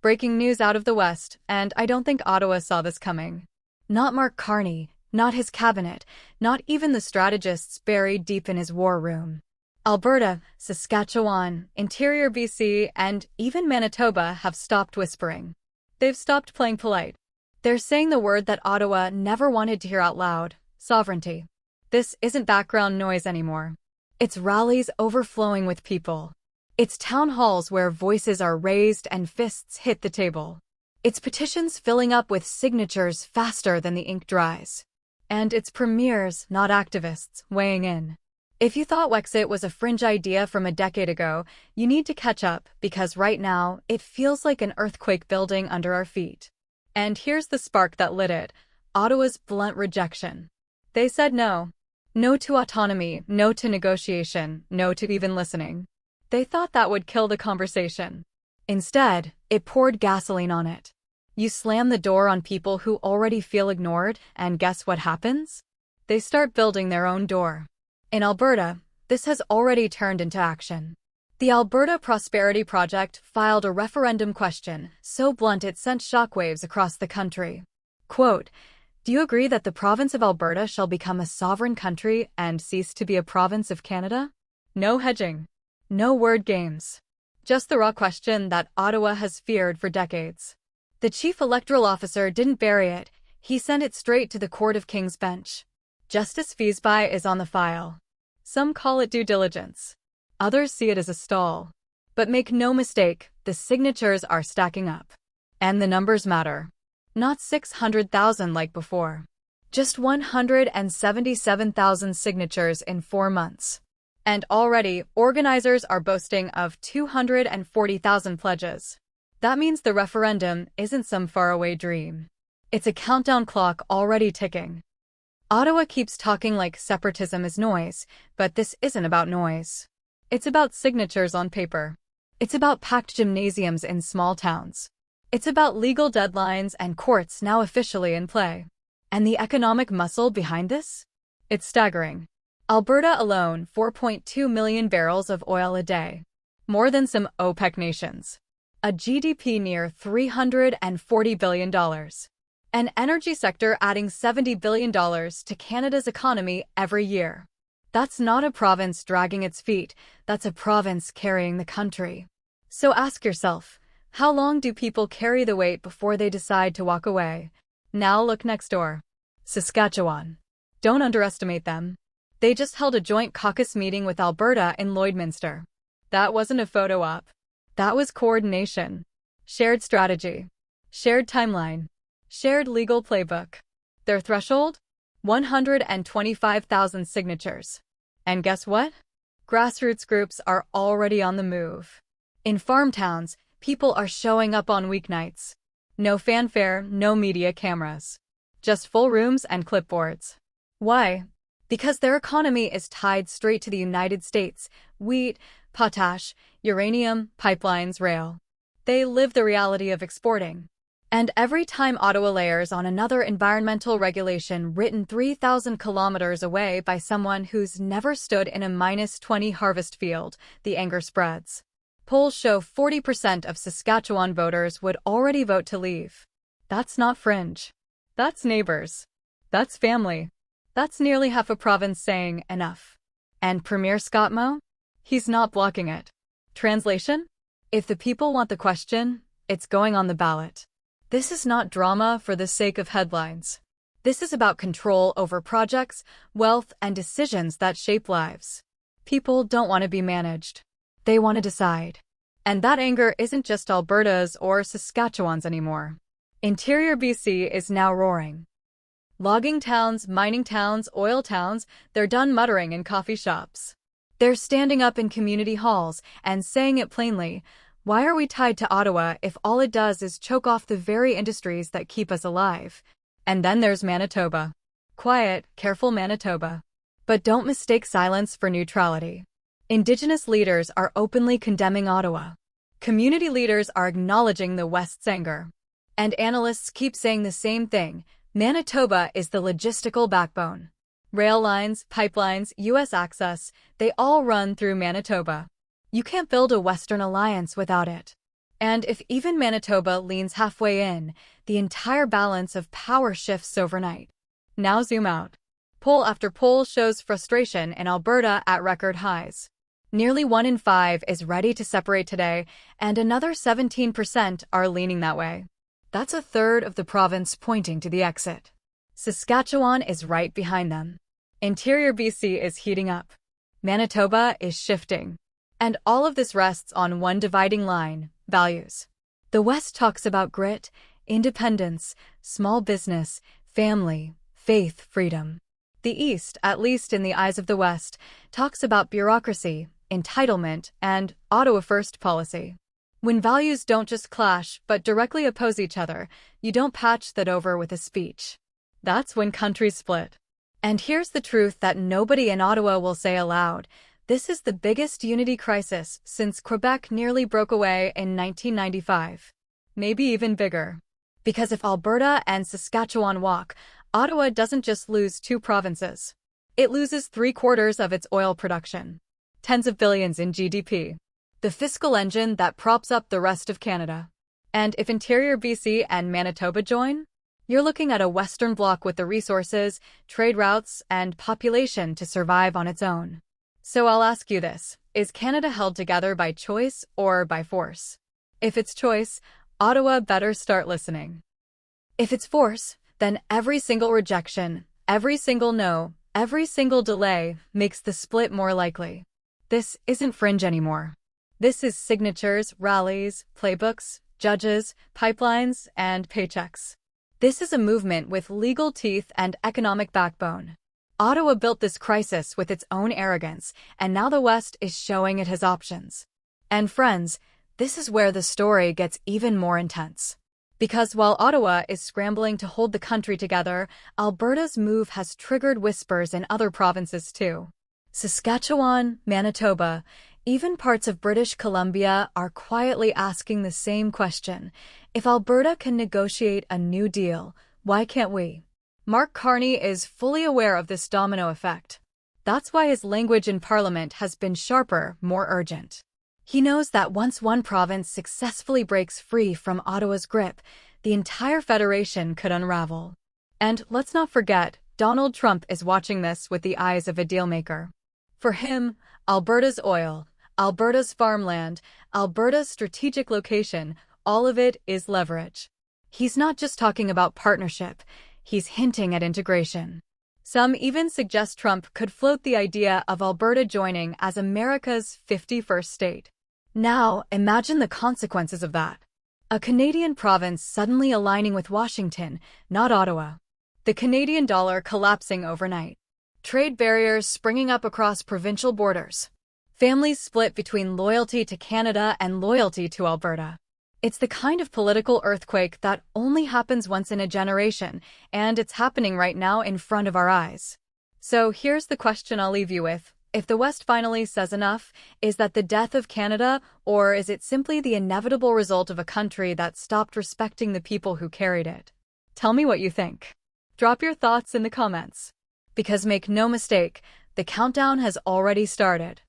Breaking news out of the West, and I don't think Ottawa saw this coming. Not Mark Carney, not his cabinet, not even the strategists buried deep in his war room. Alberta, Saskatchewan, Interior BC, and even Manitoba have stopped whispering. They've stopped playing polite. They're saying the word that Ottawa never wanted to hear out loud: sovereignty. This isn't background noise anymore. It's rallies overflowing with people. It's town halls where voices are raised and fists hit the table. It's petitions filling up with signatures faster than the ink dries. And it's premiers, not activists, weighing in. If you thought WEXIT was a fringe idea from a decade ago, you need to catch up, because right now, it feels like an earthquake building under our feet. And here's the spark that lit it: Ottawa's blunt rejection. They said no. No to autonomy, no to negotiation, no to even listening. They thought that would kill the conversation. Instead, it poured gasoline on it. You slam the door on people who already feel ignored, and guess what happens? They start building their own door. In Alberta, this has already turned into action. The Alberta Prosperity Project filed a referendum question so blunt it sent shockwaves across the country. Quote, "Do you agree that the province of Alberta shall become a sovereign country and cease to be a province of Canada?" No hedging. No word games. Just the raw question that Ottawa has feared for decades. The chief electoral officer didn't bury it, he sent it straight to the Court of King's Bench. Justice Feesby is on the file. Some call it due diligence. Others see it as a stall. But make no mistake, the signatures are stacking up. And the numbers matter. Not 600,000 like before. Just 177,000 signatures in 4 months. And already, organizers are boasting of 240,000 pledges. That means the referendum isn't some faraway dream. It's a countdown clock already ticking. Ottawa keeps talking like separatism is noise, but this isn't about noise. It's about signatures on paper. It's about packed gymnasiums in small towns. It's about legal deadlines and courts now officially in play. And the economic muscle behind this? It's staggering. Alberta alone, 4.2 million barrels of oil a day. More than some OPEC nations. A GDP near $340 billion. An energy sector adding $70 billion to Canada's economy every year. That's not a province dragging its feet, that's a province carrying the country. So ask yourself, how long do people carry the weight before they decide to walk away? Now look next door. Saskatchewan. Don't underestimate them. They just held a joint caucus meeting with Alberta in Lloydminster. That wasn't a photo op. That was coordination. Shared strategy. Shared timeline. Shared legal playbook. Their threshold? 125,000 signatures. And guess what? Grassroots groups are already on the move. In farm towns, people are showing up on weeknights. No fanfare, no media cameras. Just full rooms and clipboards. Why? Because their economy is tied straight to the United States: wheat, potash, uranium, pipelines, rail. They live the reality of exporting. And every time Ottawa layers on another environmental regulation written 3,000 kilometers away by someone who's never stood in a -20 harvest field, the anger spreads. Polls show 40% of Saskatchewan voters would already vote to leave. That's not fringe. That's neighbors. That's family. That's nearly half a province saying enough. And Premier Scott Moe? He's not blocking it. Translation? If the people want the question, it's going on the ballot. This is not drama for the sake of headlines. This is about control over projects, wealth, and decisions that shape lives. People don't want to be managed. They want to decide. And that anger isn't just Alberta's or Saskatchewan's anymore. Interior BC is now roaring. Logging towns, mining towns, oil towns, they're done muttering in coffee shops. They're standing up in community halls and saying it plainly: why are we tied to Ottawa if all it does is choke off the very industries that keep us alive? And then there's Manitoba. Quiet, careful Manitoba. But don't mistake silence for neutrality. Indigenous leaders are openly condemning Ottawa. Community leaders are acknowledging the West's anger. And analysts keep saying the same thing: Manitoba is the logistical backbone. Rail lines, pipelines, U.S. access, they all run through Manitoba. You can't build a Western alliance without it. And if even Manitoba leans halfway in, the entire balance of power shifts overnight. Now zoom out. Poll after poll shows frustration in Alberta at record highs. Nearly 1 in 5 is ready to separate today, and another 17% are leaning that way. That's a third of the province pointing to the exit. Saskatchewan is right behind them. Interior BC is heating up. Manitoba is shifting. And all of this rests on one dividing line: values. The West talks about grit, independence, small business, family, faith, freedom. The East, at least in the eyes of the West, talks about bureaucracy, entitlement, and Ottawa First policy. When values don't just clash but directly oppose each other, you don't patch that over with a speech. That's when countries split. And here's the truth that nobody in Ottawa will say aloud: this is the biggest unity crisis since Quebec nearly broke away in 1995. Maybe even bigger. Because if Alberta and Saskatchewan walk, Ottawa doesn't just lose 2 provinces. It loses 3/4 of its oil production. Tens of billions in GDP. The fiscal engine that props up the rest of Canada. And if Interior BC and Manitoba join, you're looking at a Western bloc with the resources, trade routes, and population to survive on its own. So I'll ask you this: is Canada held together by choice or by force? If it's choice, Ottawa better start listening. If it's force, then every single rejection, every single no, every single delay makes the split more likely. This isn't fringe anymore. This is signatures, rallies, playbooks, judges, pipelines, and paychecks. This is a movement with legal teeth and economic backbone. Ottawa built this crisis with its own arrogance, and now the West is showing it has options. And friends, this is where the story gets even more intense. Because while Ottawa is scrambling to hold the country together, Alberta's move has triggered whispers in other provinces too. Saskatchewan, Manitoba, even parts of British Columbia are quietly asking the same question: if Alberta can negotiate a new deal, why can't we? Mark Carney is fully aware of this domino effect. That's why his language in Parliament has been sharper, more urgent. He knows that once one province successfully breaks free from Ottawa's grip, the entire federation could unravel. And let's not forget, Donald Trump is watching this with the eyes of a dealmaker. For him, Alberta's oil, Alberta's farmland, Alberta's strategic location, all of it is leverage. He's not just talking about partnership, he's hinting at integration. Some even suggest Trump could float the idea of Alberta joining as America's 51st state. Now, imagine the consequences of that. A Canadian province suddenly aligning with Washington, not Ottawa. The Canadian dollar collapsing overnight. Trade barriers springing up across provincial borders. Families split between loyalty to Canada and loyalty to Alberta. It's the kind of political earthquake that only happens once in a generation, and it's happening right now in front of our eyes. So here's the question I'll leave you with. If the West finally says enough, is that the death of Canada, or is it simply the inevitable result of a country that stopped respecting the people who carried it? Tell me what you think. Drop your thoughts in the comments. Because make no mistake, the countdown has already started.